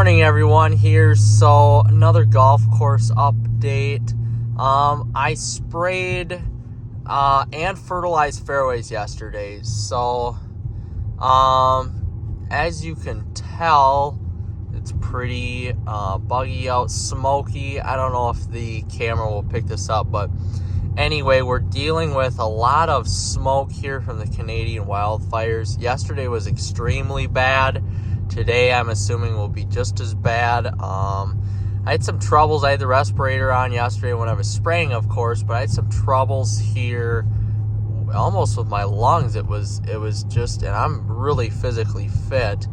morning, everyone here. So another golf course update. I sprayed and fertilized fairways yesterday. So as you can tell, it's pretty buggy out, smoky. I don't know if the camera will pick this up, but anyway, we're dealing with a lot of smoke here from the Canadian wildfires. Yesterday was extremely bad. Today, I'm assuming will be just as bad. I had some troubles. I had the respirator on yesterday when I was spraying, of course, but I had some troubles here almost with my lungs. It was just, and I'm really physically fit.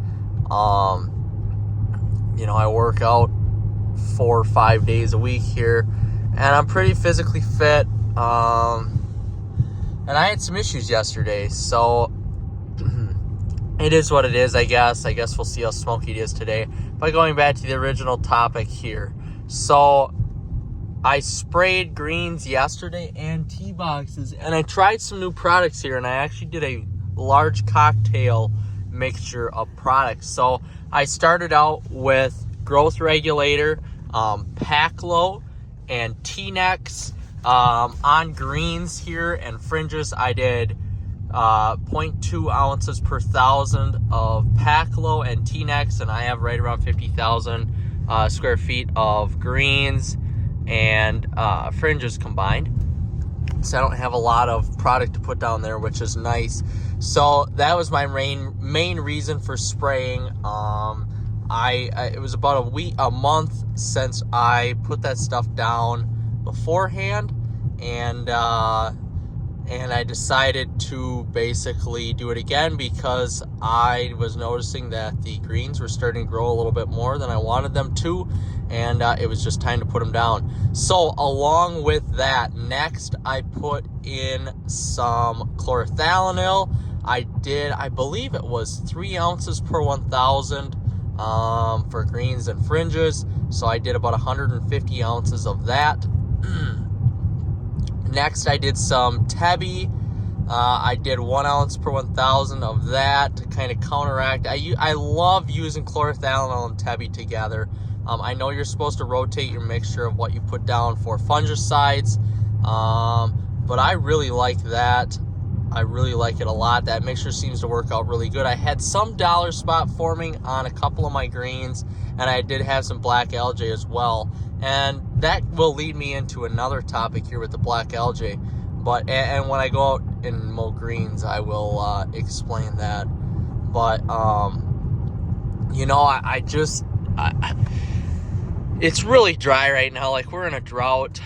I work out 4 or 5 days a week here, and I'm pretty physically fit. And I had some issues yesterday, so it is what it is, I guess. I guess we'll see how smoky it is today. But going back to the original topic here. So I sprayed greens yesterday and tee boxes, and I tried some new products here, and I actually did a large cocktail mixture of products. So I started out with growth regulator, Paclo, and T-Nex. On greens here and fringes, I did 0.2 ounces per thousand of Paclo and T-Nex, and I have right around 50,000 square feet of greens and fringes combined. So I don't have a lot of product to put down there, which is nice. So that was my main reason for spraying. It was about a month since I put that stuff down beforehand, and I decided to basically do it again because I was noticing that the greens were starting to grow a little bit more than I wanted them to, and it was just time to put them down. So along with that, next I put in some chlorothalonil. I believe it was 3 ounces per 1,000 for greens and fringes. So I did about 150 ounces of that. Next, I did some Tebi. I did 1 ounce per 1,000 of that to kind of counteract. I love using chlorothalonil and Tebi together. I know you're supposed to rotate your mixture of what you put down for fungicides, but I really like that. I really like it a lot. That mixture seems to work out really good. I had some dollar spot forming on a couple of my greens, and I did have some black algae as well. And that will lead me into another topic here with the black algae. And when I go out and mow greens, I will explain that. But it's really dry right now. Like, we're in a drought.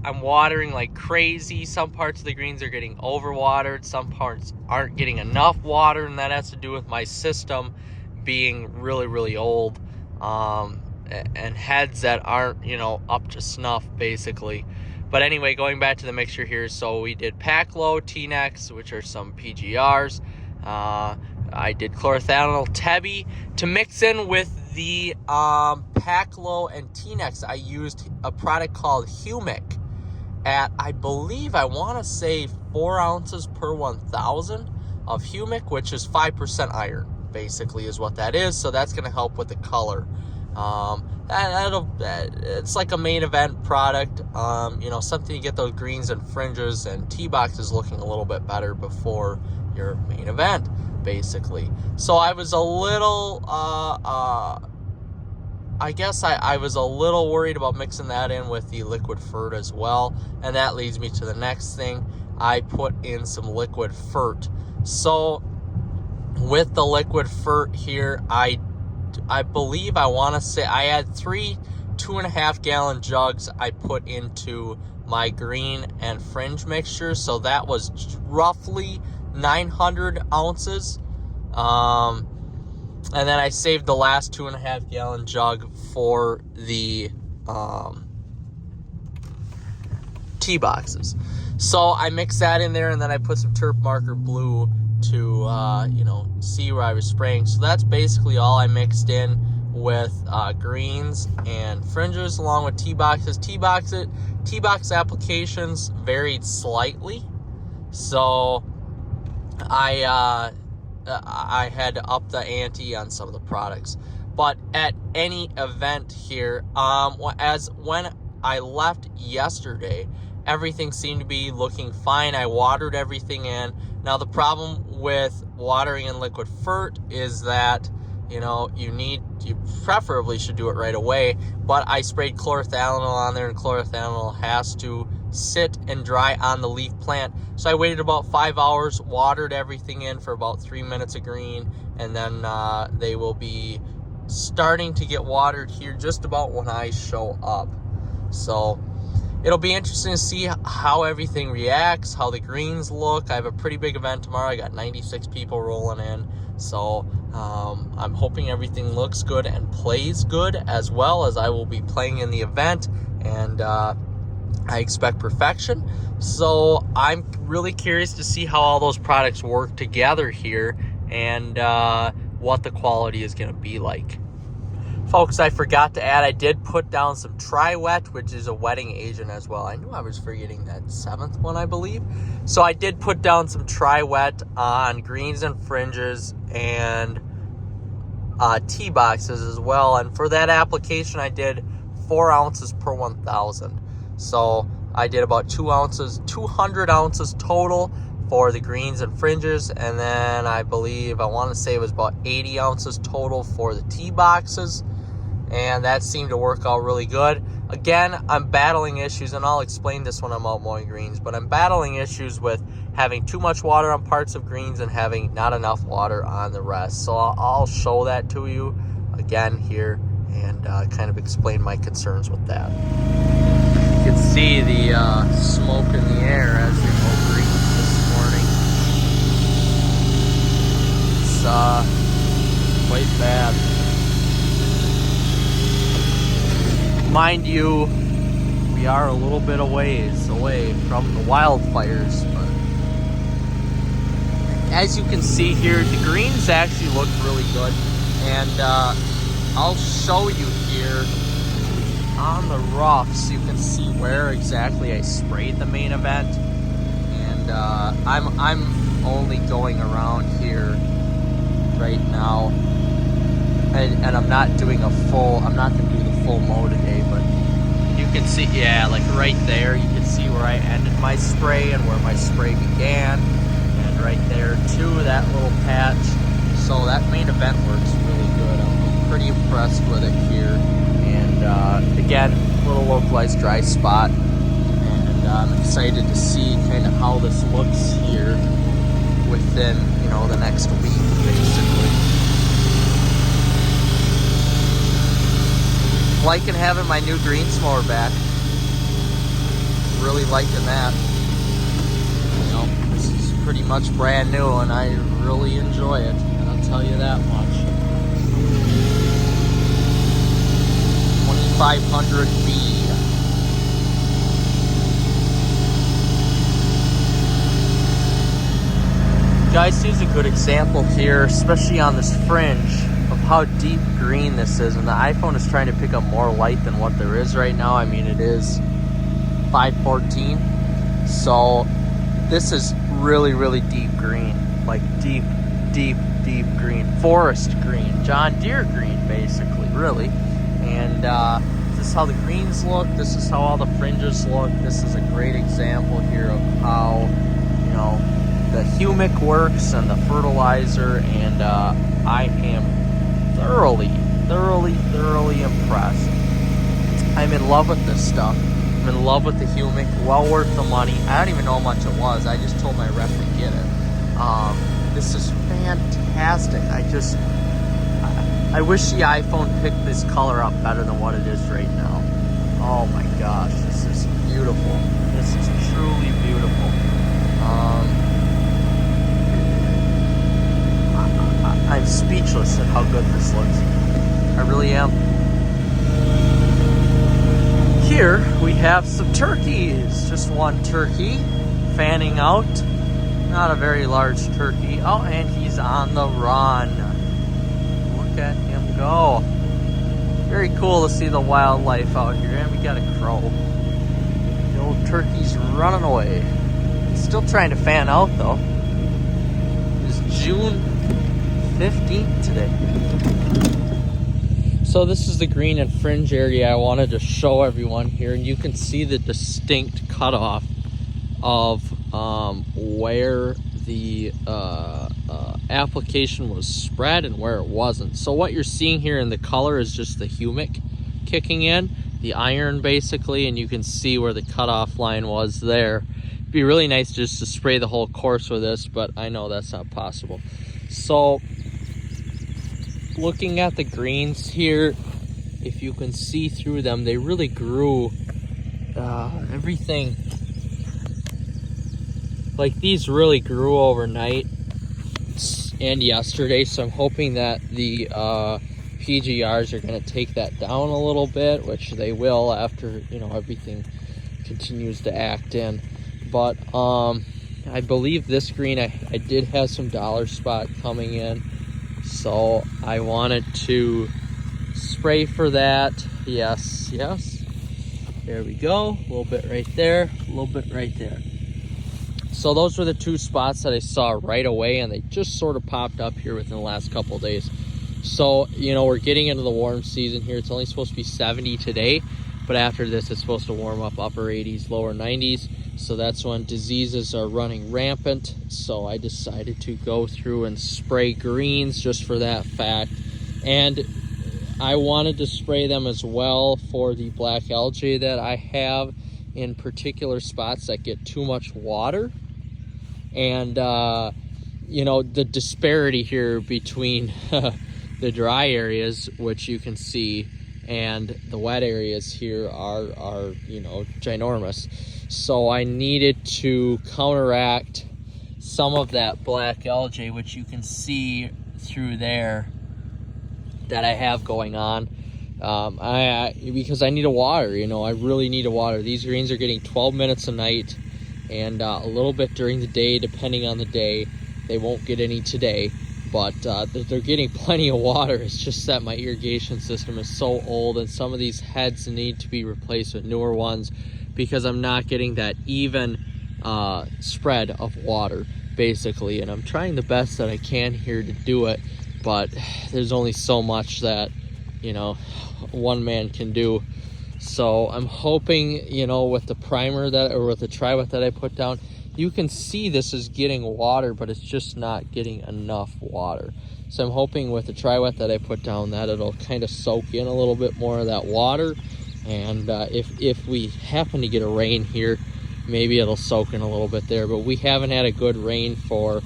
I'm watering like crazy. Some parts of the greens are getting overwatered. Some parts aren't getting enough water, and that has to do with my system being really, really old. And heads that aren't, up to snuff, basically. But anyway, going back to the mixture here, so we did Paclo, T-Nex, which are some PGRs. I did chlorothalonil, Tebi. To mix in with the Paclo and T-Nex, I used a product called Humic at, I believe, I want to say 4 ounces per 1,000 of Humic, which is 5% iron, basically, is what that is. So that's going to help with the color. It's like a main event product, something to get those greens and fringes and tee boxes looking a little bit better before your main event, basically. So I was a little, I was a little worried about mixing that in with the liquid fert as well, and that leads me to the next thing. I put in some liquid fert. So with the liquid fert here, I believe, I want to say I had 3 2.5 gallon jugs I put into my green and fringe mixture. So that was roughly 900 ounces. And then I saved the last 2.5 gallon jug for the tee boxes. So I mixed that in there, and then I put some turf marker blue to see where I was spraying. So that's basically all I mixed in with greens and fringes along with tee boxes. Tee box applications varied slightly, so I had to up the ante on some of the products. But at any event here, as when I left yesterday, everything seemed to be looking fine. I watered everything in. Now, the problem with watering in liquid fert is that, you preferably should do it right away, but I sprayed chlorothalonil on there, and chlorothalonil has to sit and dry on the leaf plant. So I waited about 5 hours, watered everything in for about 3 minutes of green, and then they will be starting to get watered here just about when I show up. So it'll be interesting to see how everything reacts, how the greens look. I have a pretty big event tomorrow. I got 96 people rolling in. So I'm hoping everything looks good and plays good, as well as I will be playing in the event. And I expect perfection. So I'm really curious to see how all those products work together here, and what the quality is going to be like. Folks, I forgot to add, I did put down some Tri-Wet, which is a wetting agent as well. I knew I was forgetting that 7th one, I believe. So I did put down some Tri-Wet on greens and fringes and tee boxes as well. And for that application, I did 4 ounces per 1,000. So I did about 200 ounces total for the greens and fringes, and then I want to say it was about 80 ounces total for the tee boxes, and that seemed to work out really good. Again, I'm battling issues, and I'll explain this when I'm out mowing greens, but I'm battling issues with having too much water on parts of greens and having not enough water on the rest. So I'll show that to you again here and kind of explain my concerns with that. You can see the smoke in the air as we mow greens this morning. It's quite bad. Mind you, we are a little bit a ways away from the wildfires, but as you can see here, the greens actually look really good, and I'll show you here on the rough so you can see where exactly I sprayed the main event. And I'm only going around here right now, and I'm not going to do the full mow today, but you can see, yeah, like right there, you can see where I ended my spray and where my spray began, and right there too, that little patch. So that main event works really good. I'm pretty impressed with it here. And again, a little localized dry spot, and I'm excited to see kind of how this looks here within, the next week, basically. Liking having my new greens mower back. Really liking that. This is pretty much brand new, and I really enjoy it, and I'll tell you that much. 500B. Guys, here's a good example here, especially on this fringe, of how deep green this is. And the iPhone is trying to pick up more light than what there is right now. I mean, it is 514. So this is really, really deep green. Like deep, deep, deep green. Forest green. John Deere green, basically, really. And this is how the greens look. This is how all the fringes look. This is a great example here of how, the humic works and the fertilizer. And I am thoroughly impressed. I'm in love with this stuff. I'm in love with the humic. Well worth the money. I don't even know how much it was. I just told my rep to get it. This is fantastic. I wish the iPhone picked this color up better than what it is right now. Oh my gosh, this is beautiful. This is truly beautiful. I'm speechless at how good this looks. I really am. Here we have some turkeys. Just one turkey fanning out. Not a very large turkey. Oh, and he's on the run. Look at him go. Very cool to see the wildlife out here. And we got a crow. The old turkey's running away. He's still trying to fan out though. It's June 15th today. So this is the green and fringe area I wanted to show everyone here, and you can see the distinct cutoff of where the application was spread and where it wasn't. So what you're seeing here in the color is just the humic kicking in, the iron basically, and you can see where the cutoff line was there. It'd be really nice just to spray the whole course with this, but I know that's not possible. So looking at the greens here, if you can see through them, they really grew everything. Like these really grew overnight and yesterday, so I'm hoping that the PGRs are going to take that down a little bit, which they will after, you know, everything continues to act in. But I believe this green, I did have some dollar spot coming in, so I wanted to spray for that. Yes, there we go. A little bit right there, a little bit right there. So those were the two spots that I saw right away, and they just sort of popped up here within the last couple of days. So, you know, we're getting into the warm season here. It's only supposed to be 70 today, but after this it's supposed to warm up upper 80s, lower 90s. So that's when diseases are running rampant. So I decided to go through and spray greens just for that fact. And I wanted to spray them as well for the black algae that I have in particular spots that get too much water. And, you know, the disparity here between the dry areas, which you can see, and the wet areas here are, you know, ginormous. So I needed to counteract some of that black algae, which you can see through there that I have going on. Because I need to water, you know, I really need to water. These greens are getting 12 minutes a night and a little bit during the day, depending on the day. They won't get any today, but they're getting plenty of water. It's just that my irrigation system is so old, and some of these heads need to be replaced with newer ones because I'm not getting that even spread of water, basically. And I'm trying the best that I can here to do it, but there's only so much that, you know, one man can do. So I'm hoping, you know, with the primer that, or with the tri-wet that I put down, you can see this is getting water, but it's just not getting enough water. So I'm hoping with the tri-wet that I put down that it'll kind of soak in a little bit more of that water. And if we happen to get a rain here, maybe it'll soak in a little bit there. But we haven't had a good rain for,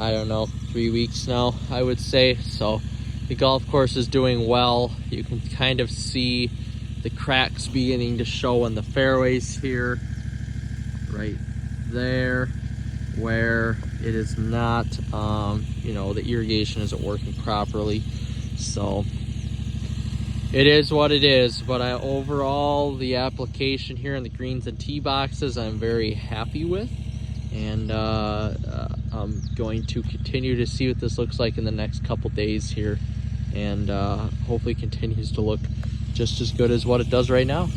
I don't know, 3 weeks now, I would say. So the golf course is doing well. You can kind of see the cracks beginning to show in the fairways here, right there, where it is not, you know, the irrigation isn't working properly. So it is what it is. But overall, the application here in the greens and tee boxes, I'm very happy with. And I'm going to continue to see what this looks like in the next couple days here, and hopefully continues to look just as good as what it does right now.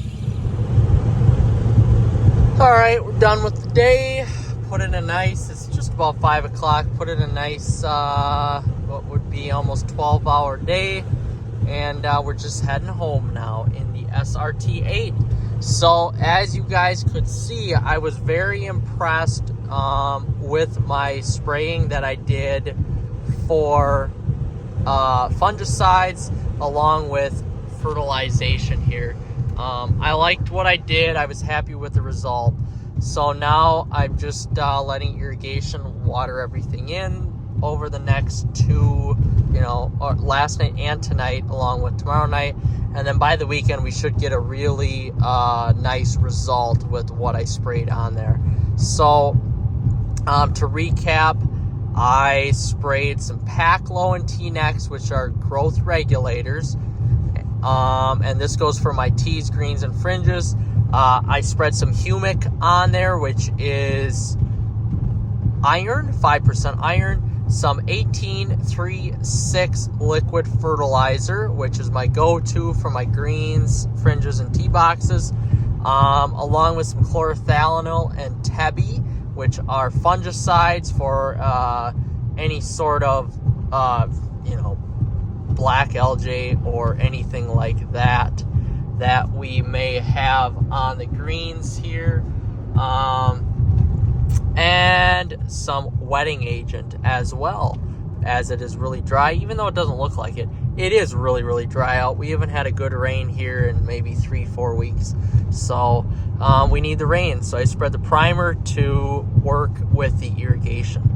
All right, we're done with the day. Put in a nice, it's just about 5 o'clock, put in a nice, what would be almost 12-hour day. And we're just heading home now in the SRT-8. So as you guys could see, I was very impressed with my spraying that I did for fungicides along with fertilization here. I liked what I did. I was happy with the result. So now I'm just letting irrigation water everything in over the next two, you know, last night and tonight, along with tomorrow night. And then by the weekend, we should get a really nice result with what I sprayed on there. So to recap, I sprayed some Paclo and T-Nex, which are growth regulators. And this goes for my tees, greens, and fringes. I spread some humic on there, which is iron, 5% iron. Some 18-3-6 liquid fertilizer, which is my go-to for my greens, fringes, and tee boxes, along with some chlorothalonil and Tebi, which are fungicides for any sort of, you know, black algae or anything like that we may have on the greens here. And some wetting agent as well, as it is really dry. Even though it doesn't look like it, it is really, really dry out. We haven't had a good rain here in maybe 3-4 weeks. So we need the rain. So I spread the primer to work with the irrigation.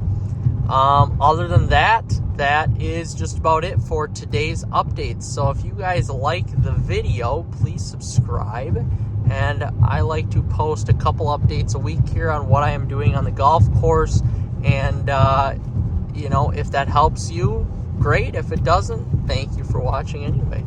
Other than that, that is just about it for today's updates. So if you guys like the video, please subscribe. And I like to post a couple updates a week here on what I am doing on the golf course. And, you know, if that helps you, great. If it doesn't, thank you for watching anyway.